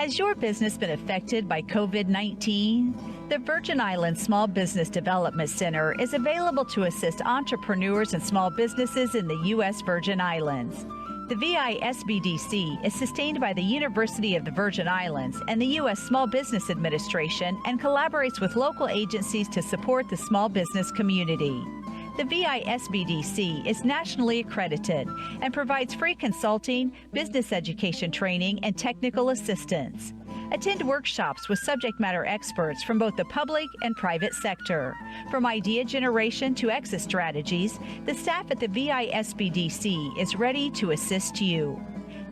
Has your business been affected by COVID-19? The Virgin Islands Small Business Development Center is available to assist entrepreneurs and small businesses in the U.S. Virgin Islands. The VI SBDC is sustained by the University of the Virgin Islands and the U.S. Small Business Administration and collaborates with local agencies to support the small business community. The VI SBDC is nationally accredited and provides free consulting, business education training, and technical assistance. Attend workshops with subject matter experts from both the public and private sector. From idea generation to exit strategies, the staff at the VI SBDC is ready to assist you.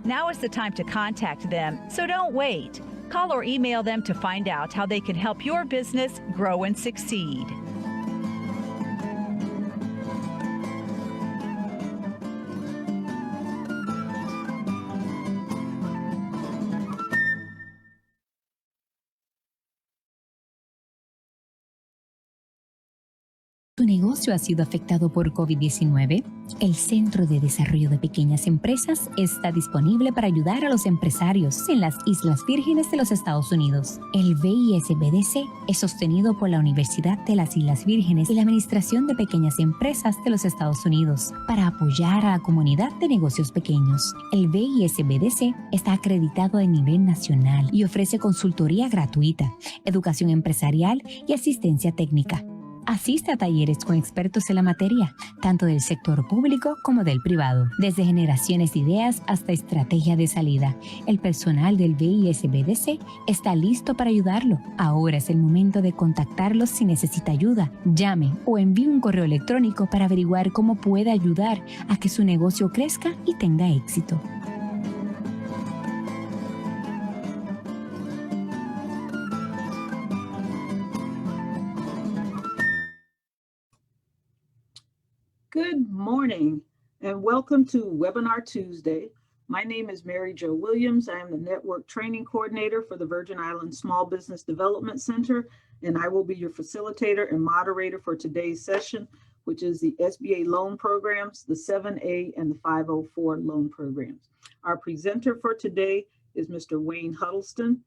Now is the time to contact them, so don't wait. Call or email them to find out how they can help your business grow and succeed. ¿Tu negocio ha sido afectado por COVID-19? El Centro de Desarrollo de Pequeñas Empresas está disponible para ayudar a los empresarios en las Islas Vírgenes de los Estados Unidos. El VI SBDC es sostenido por la Universidad de las Islas Vírgenes y la Administración de Pequeñas Empresas de los Estados Unidos para apoyar a la comunidad de negocios pequeños. El VI SBDC está acreditado a nivel nacional y ofrece consultoría gratuita, educación empresarial y asistencia técnica. Asiste a talleres con expertos en la materia, tanto del sector público como del privado. Desde generaciones de ideas hasta estrategia de salida, el personal del VI SBDC está listo para ayudarlo. Ahora es el momento de contactarlos si necesita ayuda. Llame o envíe un correo electrónico para averiguar cómo puede ayudar a que su negocio crezca y tenga éxito. Good morning and welcome to Webinar Tuesday. My name is Mary Jo Williams. I am the Network Training Coordinator for the Virgin Islands Small Business Development Center, and I will be your facilitator and moderator for today's session, which is the SBA loan programs, the 7A and the 504 loan programs. Our presenter for today is Mr. Wayne Huddleston.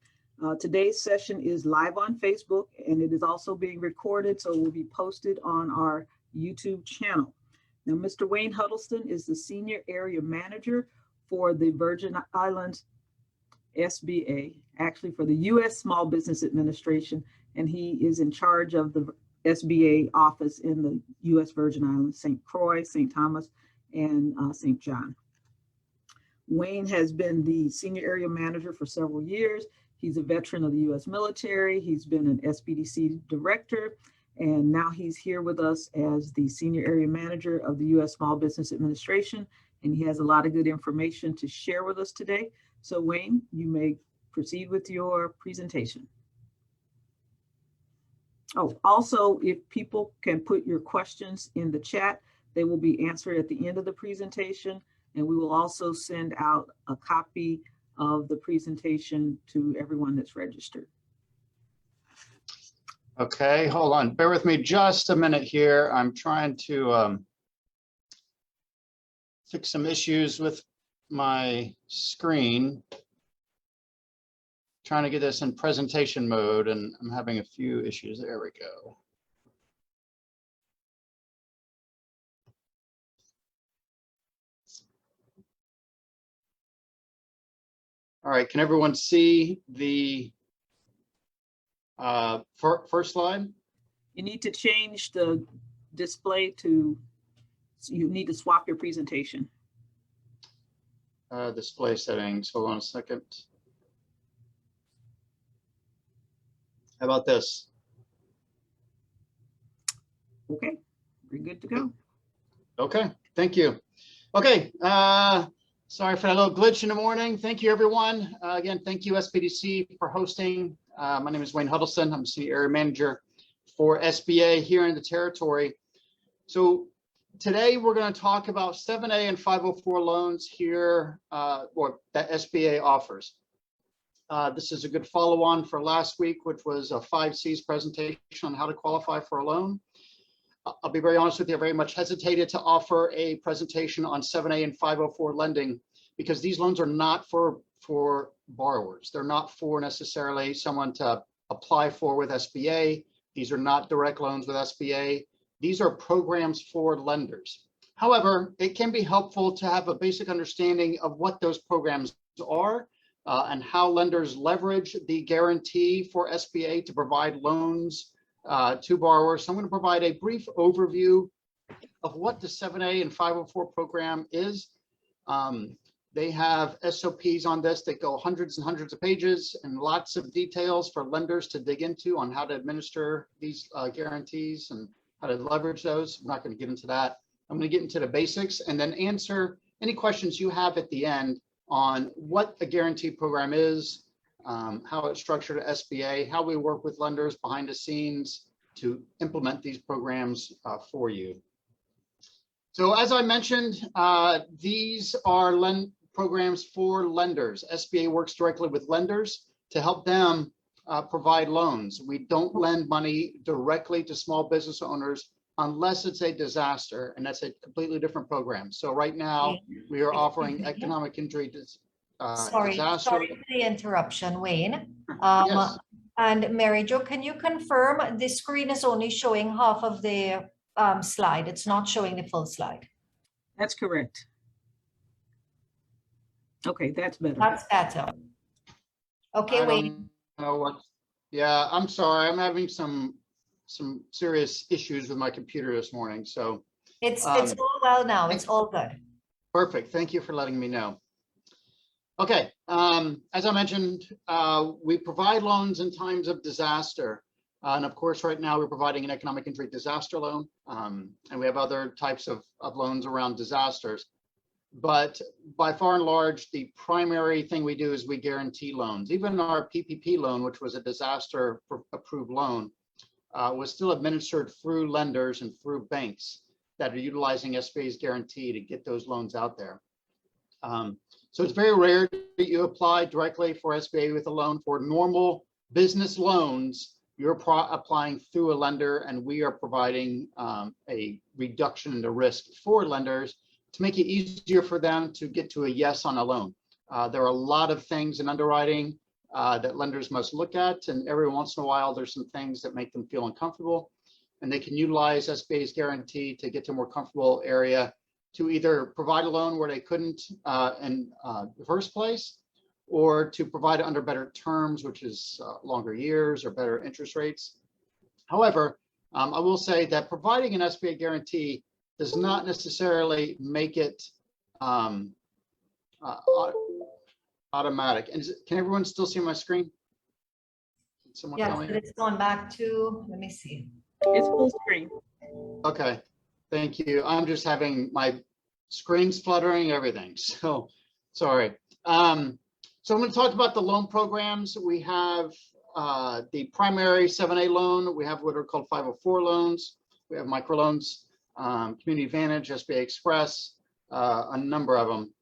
Today's session is live on Facebook and it is also being recorded, so it will be posted on our YouTube channel. Now, Mr. Wayne Huddleston is the Senior Area Manager for the Virgin Islands SBA, actually for the U.S. Small Business Administration, and he is in charge of the SBA office in the U.S. Virgin Islands, St. Croix, St. Thomas, and St. John. Wayne has been the Senior Area Manager for several years. He's a veteran of the U.S. military. He's been an SBDC Director. And now he's here with us as the Senior Area Manager of the U.S. Small Business Administration, and he has a lot of good information to share with us today. So Wayne, you may proceed with your presentation. Oh, also, if people can put your questions in the chat, they will be answered at the end of the presentation, and we will also send out a copy of the presentation to everyone that's registered. Okay, hold on. Bear with me just a minute here. I'm trying to fix some issues with my screen. Trying to get this in presentation mode, and I'm having a few issues. There we go. All right, can everyone see the first slide? You need to change the display to, you need to swap your presentation. Display settings, hold on a second. How about this? Okay, we're good to go. Okay, thank you. Okay, sorry for that little glitch in the morning. Thank you, everyone. Again, thank you, SBDC, for hosting. My name is Wayne Huddleston. I'm Senior Area Manager for SBA here in the territory. So today we're going to talk about 7A and 504 loans here, or that SBA offers. This is a good follow-on for last week, which was a 5 C's presentation on how to qualify for a loan. I'll be very honest with you, I very much hesitated to offer a presentation on 7A and 504 lending because these loans are not for borrowers. They're not for necessarily someone to apply for with SBA. These are not direct loans with SBA. These are programs for lenders. However, it can be helpful to have a basic understanding of what those programs are and how lenders leverage the guarantee for SBA to provide loans to borrowers. So I'm going to provide a brief overview of what the 7A and 504 program is. They have SOPs on this that go hundreds and hundreds of pages and lots of details for lenders to dig into on how to administer these guarantees and how to leverage those. I'm not going to get into that. I'm going to get into the basics and then answer any questions you have at the end on what a guarantee program is, how it's structured at SBA, how we work with lenders behind the scenes to implement these programs for you. So as I mentioned, these are programs for lenders. SBA works directly with lenders to help them provide loans. We don't lend money directly to small business owners unless it's a disaster, and that's a completely different program. So right now we are offering economic injury Sorry for the interruption, Wayne. Yes. And Mary Jo, can you confirm the screen is only showing half of the slide? It's not showing the full slide. That's correct. Okay, that's better. That's better. Okay, Wayne. Yeah, I'm sorry. I'm having some serious issues with my computer this morning. So It's all well now. It's all good. Perfect. Thank you for letting me know. Okay, as I mentioned, we provide loans in times of disaster. And of course, right now we're providing an economic injury disaster loan. And we have other types of loans around disasters. But by far and large, the primary thing we do is we guarantee loans. Even our PPP loan, which was a disaster approved loan, was still administered through lenders and through banks that are utilizing SBA's guarantee to get those loans out there. So it's very rare that you apply directly for SBA with a loan. For normal business loans, you're applying through a lender, and we are providing a reduction in the risk for lenders to make it easier for them to get to a yes on a loan. There are a lot of things in underwriting that lenders must look at, and every once in a while there's some things that make them feel uncomfortable, and they can utilize SBA's guarantee to get to a more comfortable area to either provide a loan where they couldn't in the first place, or to provide it under better terms, which is longer years or better interest rates. However, I will say that providing an SBA guarantee does not necessarily make it automatic. And can everyone still see my screen? Someone Yes, tell me? but it's going back to, let me see. It's full screen. Okay, thank you. I'm just having my screen's fluttering, everything. So sorry. So I'm going to talk about the loan programs. We have the primary 7A loan. We have what are called 504 loans. We have microloans, Community Advantage, SBA Express, a number of them.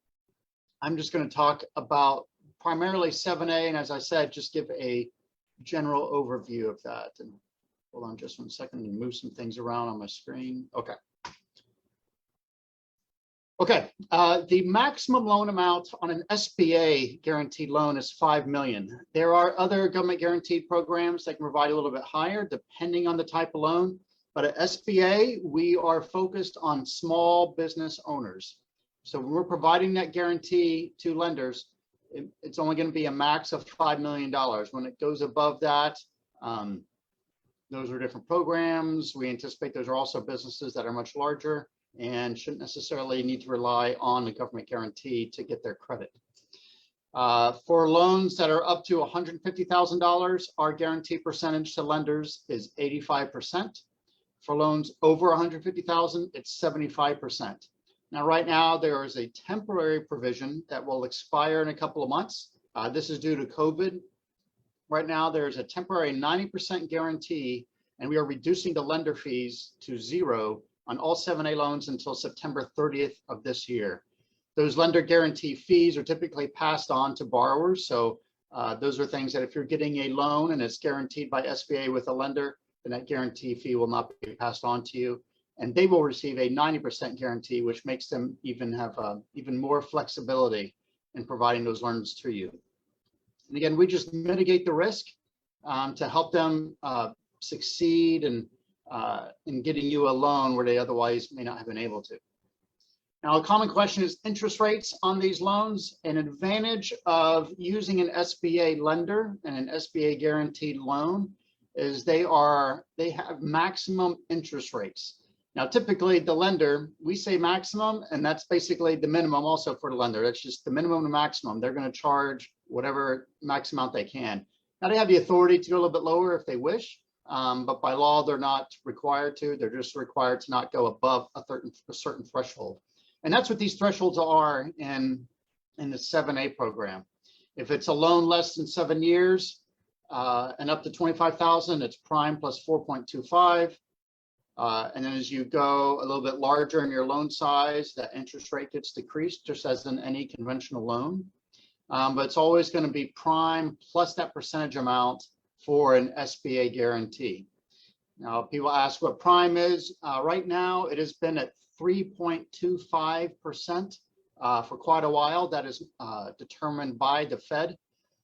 I'm just going to talk about primarily 7A, and as I said, just give a general overview of that. And hold on just 1 second and move some things around on my screen. Okay. Okay, the maximum loan amount on an SBA guaranteed loan is $5 million. There are other government guaranteed programs that can provide a little bit higher depending on the type of loan. But at SBA, we are focused on small business owners. So when we're providing that guarantee to lenders, it's only going to be a max of $5 million. When it goes above that, those are different programs. We anticipate those are also businesses that are much larger and shouldn't necessarily need to rely on the government guarantee to get their credit. For loans that are up to $150,000, our guarantee percentage to lenders is 85%. For loans over $150,000, it's 75%. Now, right now, there is a temporary provision that will expire in a couple of months. This is due to COVID. Right now, there's a temporary 90% guarantee, and we are reducing the lender fees to 0 on all 7A loans until September 30th of this year. Those lender guarantee fees are typically passed on to borrowers. So those are things that if you're getting a loan and it's guaranteed by SBA with a lender, then that guarantee fee will not be passed on to you. And they will receive a 90% guarantee, which makes them even have even more flexibility in providing those loans to you. And again, we just mitigate the risk to help them succeed in getting you a loan where they otherwise may not have been able to. Now, a common question is interest rates on these loans. An advantage of using an SBA lender and an SBA guaranteed loan is they have maximum interest rates. Now, typically the lender, we say maximum, and that's basically the minimum also for the lender. That's just the minimum and maximum. They're going to charge whatever max amount they can. Now, they have the authority to go a little bit lower if they wish, but by law, they're not required to. They're just required to not go above a certain threshold. And that's what these thresholds are in the 7A program. If it's a loan less than 7 years and up to $25,000, it's prime plus 4.25. And then as you go a little bit larger in your loan size, that interest rate gets decreased just as in any conventional loan. But it's always going to be prime plus that percentage amount for an SBA guarantee. Now, people ask what prime is. Right now, it has been at 3.25% for quite a while. That is determined by the Fed.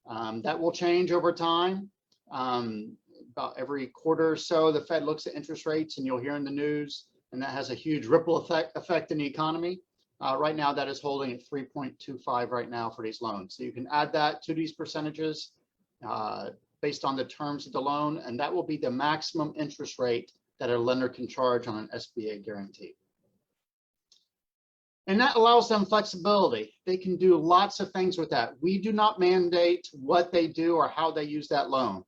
That will change over time. About every quarter or so, the Fed looks at interest rates, and you'll hear in the news, and that has a huge ripple effect in the economy. Right now, that is holding at 3.25 right now for these loans. So you can add that to these percentages based on the terms of the loan, and that will be the maximum interest rate that a lender can charge on an SBA guarantee. And that allows them flexibility. They can do lots of things with that. We do not mandate what they do or how they use that loan.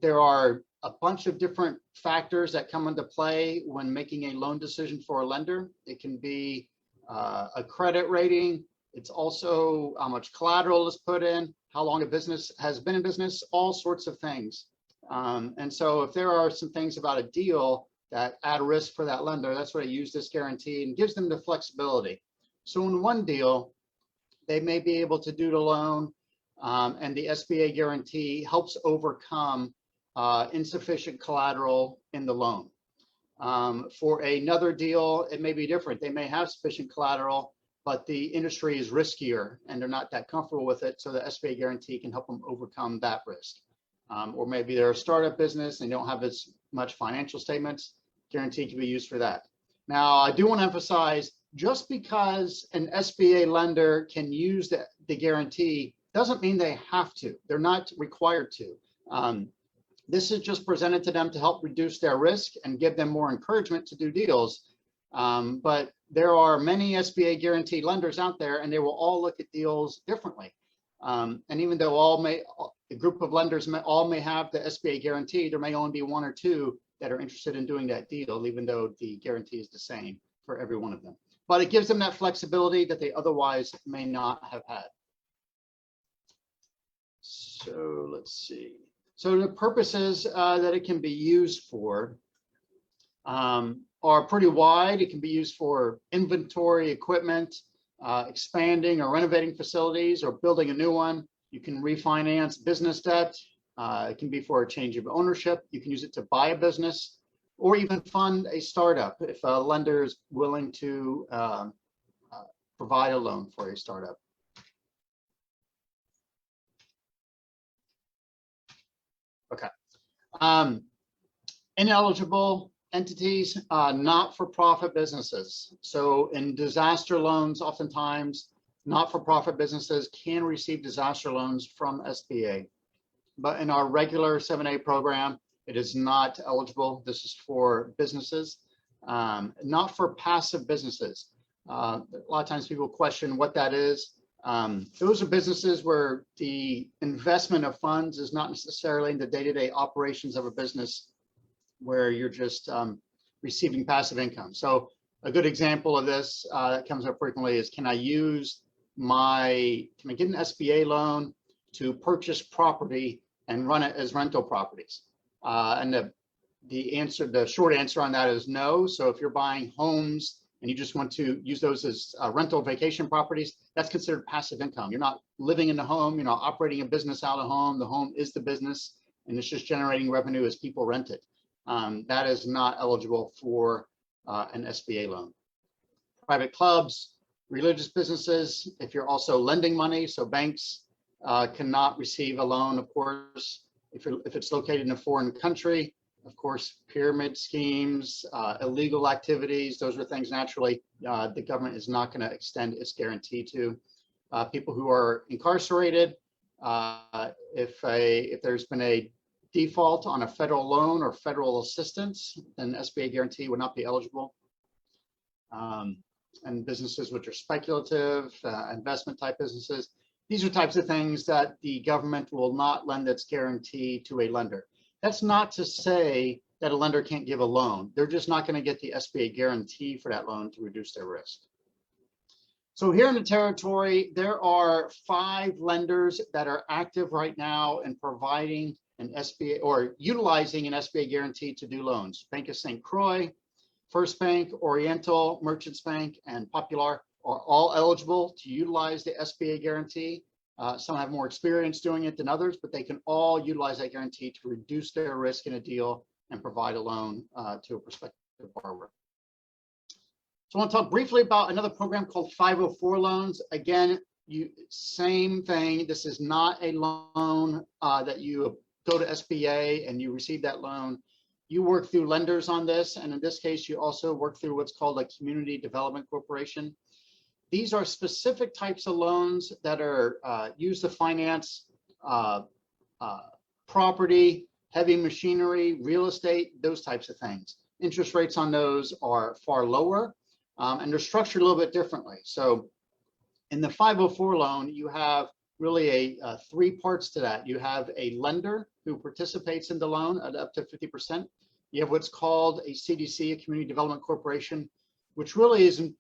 There are a bunch of different factors that come into play when making a loan decision for a lender. It can be a credit rating. It's also how much collateral is put in, how long a business has been in business, all sorts of things. And so if there are some things about a deal that add risk for that lender, that's why I use this guarantee and gives them the flexibility. So in one deal, they may be able to do the loan and the SBA guarantee helps overcome insufficient collateral in the loan. For another deal, it may be different. They may have sufficient collateral, but the industry is riskier and they're not that comfortable with it. So the SBA guarantee can help them overcome that risk. Or maybe they're a startup business and they don't have as much financial statements. Guarantee can be used for that. Now, I do want to emphasize, just because an SBA lender can use the guarantee doesn't mean they have to. They're not required to. This is just presented to them to help reduce their risk and give them more encouragement to do deals. But there are many SBA guaranteed lenders out there, and they will all look at deals differently. And even though a group of lenders all may have the SBA guarantee, there may only be one or two that are interested in doing that deal, even though the guarantee is the same for every one of them. But it gives them that flexibility that they otherwise may not have had. So let's see. So the purposes that it can be used for are pretty wide. It can be used for inventory, equipment, expanding or renovating facilities or building a new one. You can refinance business debt. It can be for a change of ownership. You can use it to buy a business or even fund a startup if a lender is willing to provide a loan for a startup. Okay. Ineligible entities, not-for-profit businesses. So in disaster loans, oftentimes not-for-profit businesses can receive disaster loans from SBA. But in our regular 7A program, it is not eligible. This is for businesses, not for passive businesses. A lot of times people question what that is. Those are businesses where the investment of funds is not necessarily in the day-to-day operations of a business where you're just receiving passive income. So a good example of this that comes up frequently is, can I get an SBA loan to purchase property and run it as rental properties? And the short answer on that is no. So if you're buying homes and you just want to use those as rental vacation properties, that's considered passive income. You're not living in the home, you're not operating a business out of home. The home is the business, and it's just generating revenue as people rent it. That is not eligible for an SBA loan. Private clubs, religious businesses, if you're also lending money, so banks cannot receive a loan, of course, if it's located in a foreign country. Of course, pyramid schemes, illegal activities, those are things naturally the government is not going to extend its guarantee to. People who are incarcerated, if there's been a default on a federal loan or federal assistance, then SBA guarantee would not be eligible. And businesses which are speculative, investment type businesses, these are types of things that the government will not lend its guarantee to a lender. That's not to say that a lender can't give a loan. They're just not going to get the SBA guarantee for that loan to reduce their risk. So here in the territory, there are 5 lenders that are active right now in providing an SBA or utilizing an SBA guarantee to do loans. Bank of St. Croix, First Bank, Oriental, Merchants Bank, and Popular are all eligible to utilize the SBA guarantee. Some have more experience doing it than others, but they can all utilize that guarantee to reduce their risk in a deal and provide a loan to a prospective borrower. So I want to talk briefly about another program called 504 loans. Again, same thing. This is not a loan that you go to SBA and you receive that loan. You work through lenders on this, and in this case, you also work through what's called a community development corporation. These are specific types of loans that are used to finance property, heavy machinery, real estate, those types of things. Interest rates on those are far lower, and they're structured a little bit differently. So in the 504 loan, you have really 3 parts to that. You have a lender who participates in the loan at up to 50%. You have what's called a CDC, a Community Development Corporation, which really isn't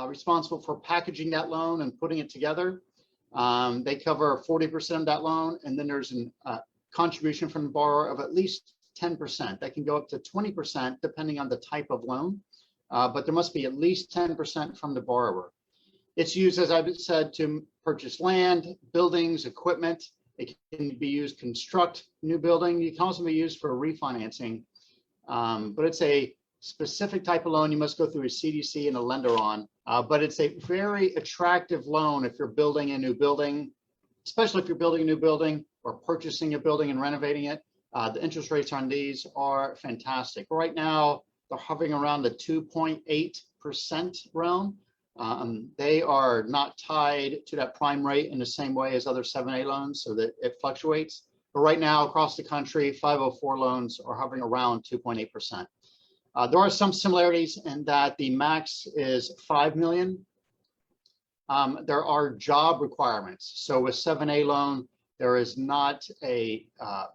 responsible for packaging that loan and putting it together. They cover 40% of that loan, and then there's a contribution from the borrower of at least 10%. That can go up to 20% depending on the type of loan, but there must be at least 10% from the borrower. It's used, as I've said, to purchase land, buildings, equipment. It can be used to construct new building. It can also be used for refinancing, but it's a specific type of loan you must go through a CDC and a lender on, but it's a very attractive loan if you're building a new building, especially if you're building a new building or purchasing a building and renovating it. The interest rates on these are fantastic. Right now, they're hovering around the 2.8% realm. They are not tied to that prime rate in the same way as other 7A loans, so that it fluctuates. But right now, across the country, 504 loans are hovering around 2.8%. There are some similarities in that the max is 5 million. There are job requirements. So with 7A loan, there is not a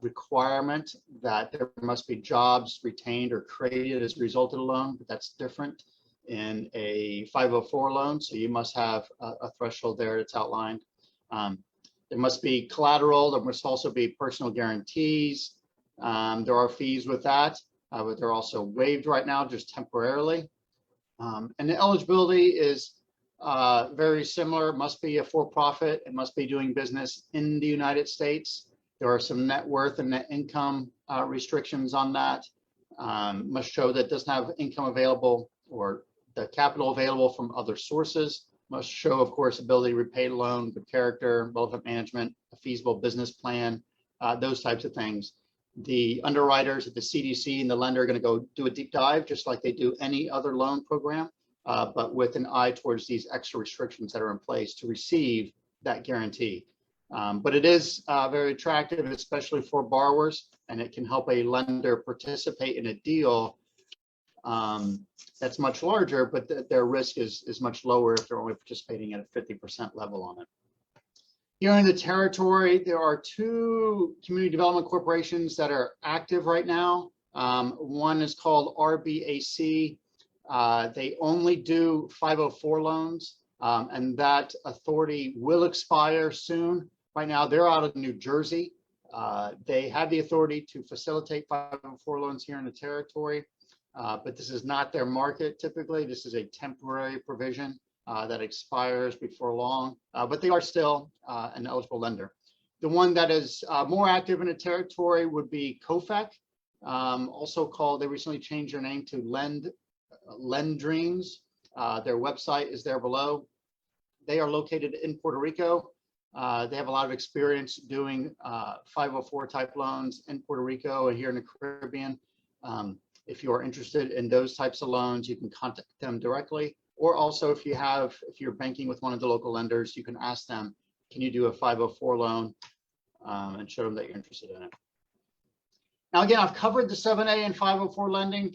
requirement that there must be jobs retained or created as a result of the loan, but that's different in a 504 loan. So you must have a threshold there that's outlined. There must be collateral. There must also be personal guarantees. There are fees with that. But they're also waived right now, just temporarily. And the eligibility is very similar. It must be a for-profit. It must be doing business in the United States. There are some net worth and net income restrictions on that. Must show that it doesn't have income available or the capital available from other sources. Must show, of course, ability to repay the loan, good character, relevant management, a feasible business plan, those types of things. The underwriters at the CDC and the lender are going to go do a deep dive, just like they do any other loan program, but with an eye towards these extra restrictions that are in place to receive that guarantee. But it is very attractive, especially for borrowers, and it can help a lender participate in a deal that's much larger, but their risk is much lower if they're only participating at a 50% level on it. Here in the territory, there are 2 community development corporations that are active right now. One is called RBAC. They only do 504 loans, and that authority will expire soon. Right now, they're out of New Jersey. They have the authority to facilitate 504 loans here in the territory, but this is not their market typically. This is a temporary provision that expires before long, but they are still an eligible lender. The one that is more active in the territory would be COFAC, also called, they recently changed their name to Lend Dreams. Their website is there below. They are located in Puerto Rico. They have a lot of experience doing 504 type loans in Puerto Rico and here in the Caribbean. If you are interested in those types of loans, you can contact them directly. Or also if you're banking with one of the local lenders, you can ask them, can you do a 504 loan, and show them that you're interested in it. Now, again, I've covered the 7A and 504 lending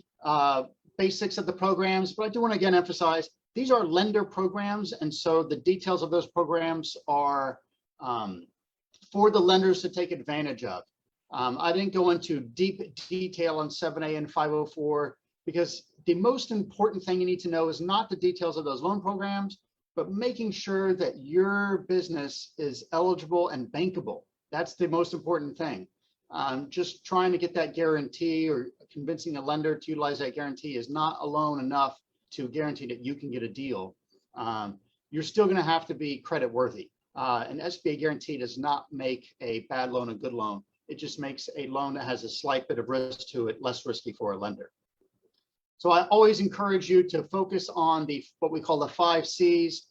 basics of the programs, but I do want to again emphasize these are lender programs. And so the details of those programs are for the lenders to take advantage of. I didn't go into deep detail on 7A and 504 because the most important thing you need to know is not the details of those loan programs, but making sure that your business is eligible and bankable. That's the most important thing. Just trying to get that guarantee or convincing a lender to utilize that guarantee is not alone enough to guarantee that you can get a deal. You're still going to have to be credit worthy. An SBA guarantee does not make a bad loan a good loan. It just makes a loan that has a slight bit of risk to it less risky for a lender. So I always encourage you to focus on what we call the 5 C's,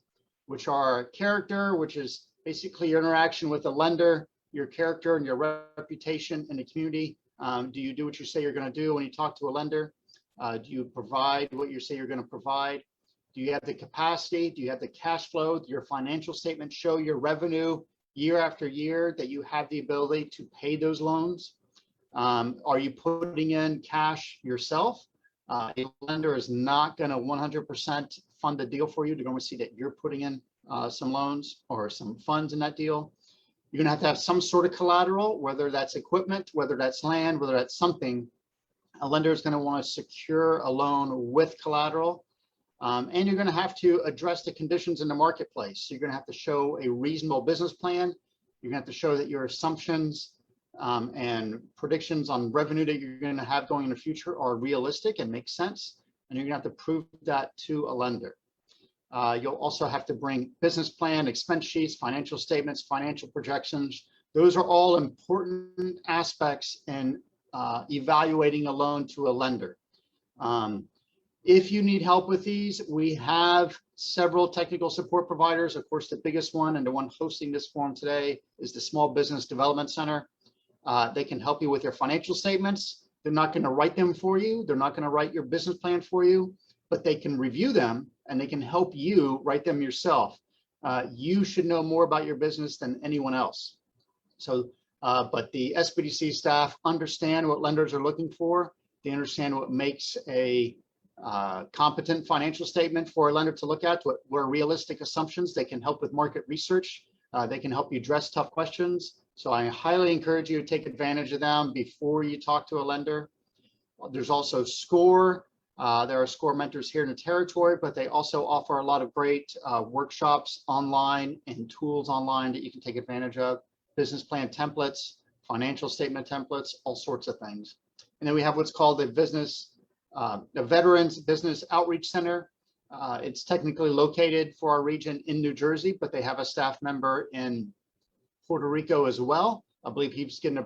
which are character, which is basically your interaction with the lender, your character and your reputation in the community. Do you do what you say you're going to do when you talk to a lender? Do you provide what you say you're going to provide? Do you have the capacity? Do you have the cash flow? Do your financial statements show your revenue year after year that you have the ability to pay those loans? Are you putting in cash yourself? A lender is not going to 100% fund the deal for you. They're going to see that you're putting in some loans or some funds in that deal. You're going to have some sort of collateral, whether that's equipment, whether that's land, whether that's something. A lender is going to want to secure a loan with collateral. And you're going to have to address the conditions in the marketplace. So you're going to have to show a reasonable business plan. You're going to have to show that your assumptions and predictions on revenue that you're going to have going in the future are realistic and make sense. And you're going to have to prove that to a lender. You'll also have to bring business plan, expense sheets, financial statements, financial projections. Those are all important aspects in evaluating a loan to a lender. If you need help with these, we have several technical support providers. Of course, the biggest one and the one hosting this forum today is the Small Business Development Center. They can help you with your financial statements. They're not going to write them for you. They're not going to write your business plan for you, but they can review them and they can help you write them yourself. You should know more about your business than anyone else. So, but the SBDC staff understand what lenders are looking for. They understand what makes a competent financial statement for a lender to look at, what are realistic assumptions. They can help with market research. They can help you address tough questions. So I highly encourage you to take advantage of them before you talk to a lender. There's also SCORE. There are SCORE mentors here in the territory, but they also offer a lot of great workshops online and tools online that you can take advantage of. Business plan templates, financial statement templates, all sorts of things. And then we have what's called the Veterans Business Outreach Center. It's technically located for our region in New Jersey, but they have a staff member in Puerto Rico as well. I believe he's giving a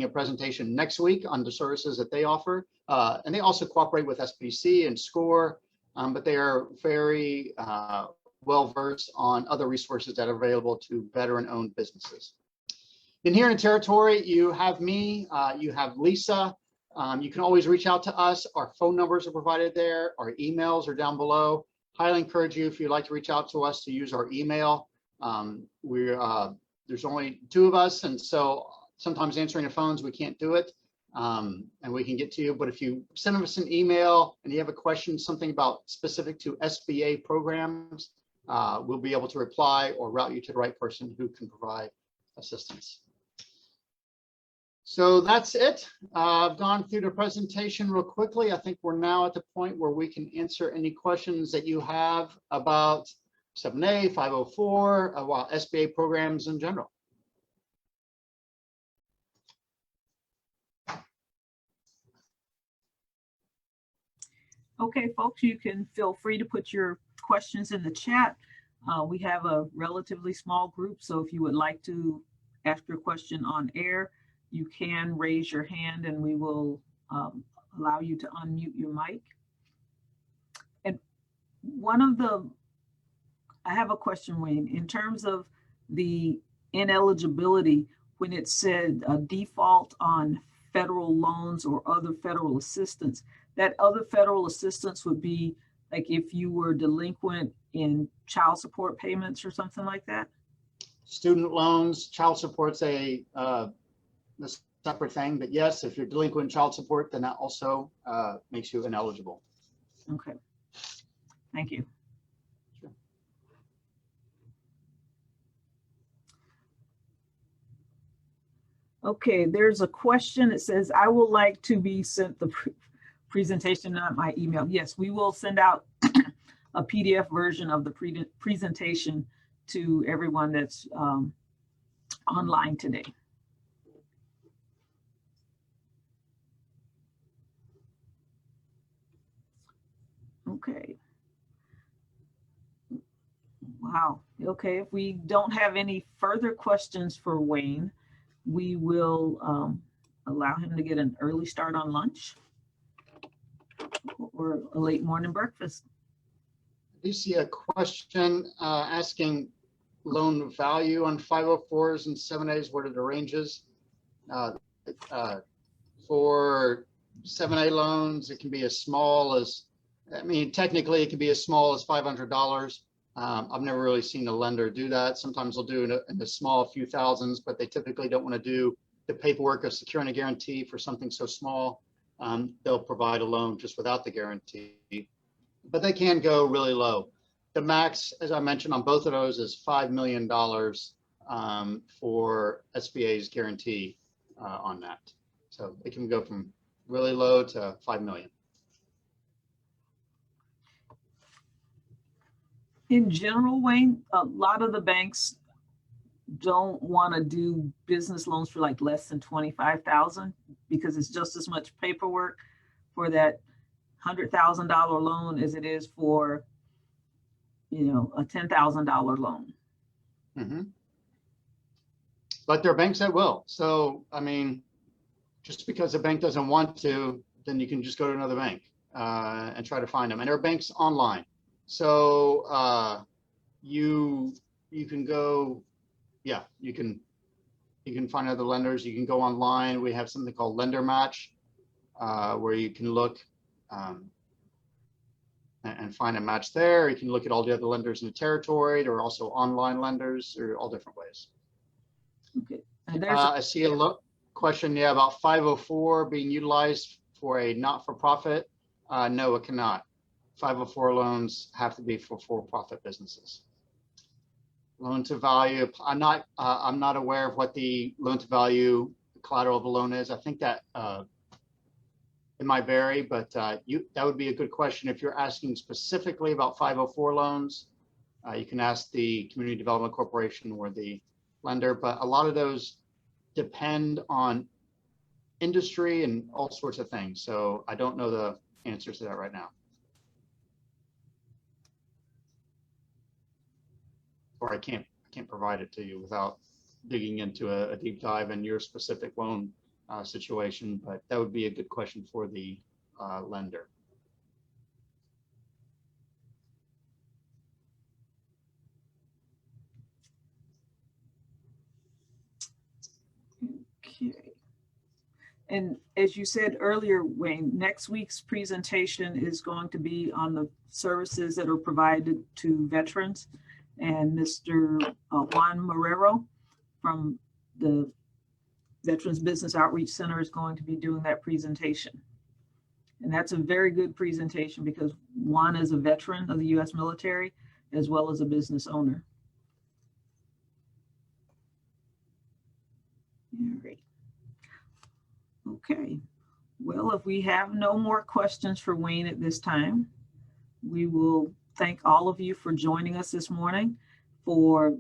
presentation next week on the services that they offer. And they also cooperate with SBDC and SCORE, but they are very well-versed on other resources that are available to veteran-owned businesses. And here in the territory, you have me, you have Lisa. You can always reach out to us. Our phone numbers are provided there. Our emails are down below. Highly encourage you, if you'd like to reach out to us, to use our email. There's only 2 of us, and so sometimes answering the phones, we can't do it, and we can get to you. But if you send us an email and you have a question, something about specific to SBA programs, we'll be able to reply or route you to the right person who can provide assistance. So that's it. I've gone through the presentation real quickly. I think we're now at the point where we can answer any questions that you have about 7A, 504, about SBA programs in general. Okay, folks, you can feel free to put your questions in the chat. We have a relatively small group, so if you would like to ask your question on air, you can raise your hand and we will allow you to unmute your mic. And one of the I have a question, Wayne. In terms of the ineligibility, when it said a default on federal loans or other federal assistance, that other federal assistance would be like if you were delinquent in child support payments or something like that? Student loans, child support's a separate thing, but yes, if you're delinquent in child support, then that also makes you ineligible. Okay, thank you. Sure. Okay, there's a question that says, I would like to be sent the presentation on my email. Yes, we will send out a PDF version of the presentation to everyone that's online today. Okay. Wow. Okay, if we don't have any further questions for Wayne, we will allow him to get an early start on lunch or a late morning breakfast. Do you see a question asking loan value on 504s and 7As? What are the ranges? For 7A loans, it can be as small as, I mean, technically it can be as small as $500. I've never really seen a lender do that. Sometimes they'll do in a small few thousands, but they typically don't want to do the paperwork of securing a guarantee for something so small. They'll provide a loan just without the guarantee, but they can go really low. The max, as I mentioned, on both of those is $5 million for SBA's guarantee on that. So it can go from really low to 5 million. In general, Wayne, a lot of the banks don't want to do business loans for like less than 25,000 because it's just as much paperwork for that $100,000 loan as it is for, you know, a $10,000 loan. Mm-hmm. But there are banks that will. So, I mean, just because a bank doesn't want to, then you can just go to another bank and try to find them. And there are banks online. So you can go, yeah, you can find other lenders. You can go online. We have something called Lender Match, where you can look and find a match there. You can look at all the other lenders in the territory. There are also online lenders. There are all different ways. Okay. I see a question, yeah, about 504 being utilized for a not-for-profit. No, it cannot. 504 loans have to be for for-profit businesses. Loan to value, I'm not aware of what the loan to value collateral of a loan is. I think that it might vary, but that would be a good question. If you're asking specifically about 504 loans, you can ask the Community Development Corporation or the lender, but a lot of those depend on industry and all sorts of things. So I don't know the answers to that right now. Or I can't provide it to you without digging into a deep dive in your specific loan situation, but that would be a good question for the lender. Okay. And as you said earlier, Wayne, next week's presentation is going to be on the services that are provided to veterans. And Mr. Juan Marrero from the Veterans Business Outreach Center is going to be doing that presentation. And that's a very good presentation because Juan is a veteran of the U.S. military as well as a business owner. All right. Okay. Well, if we have no more questions for Wayne at this time, we will thank all of you for joining us this morning for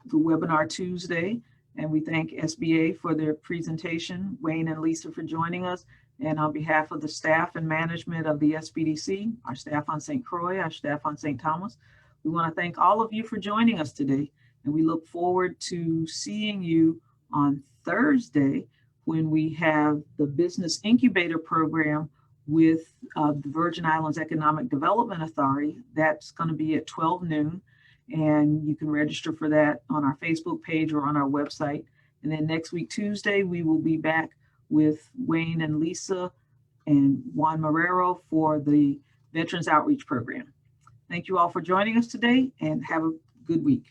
the Webinar Tuesday. And we thank SBA for their presentation, Wayne and Lisa for joining us. And on behalf of the staff and management of the SBDC, our staff on St. Croix, our staff on St. Thomas, we want to thank all of you for joining us today. And we look forward to seeing you on Thursday when we have the Business Incubator Program with the Virgin Islands Economic Development Authority. That's going to be at 12 noon. and you can register for that on our Facebook page or on our website. And then next week, Tuesday, we will be back with Wayne and Lisa and Juan Marrero for the Veterans Outreach Program. Thank you all for joining us today, and have a good week.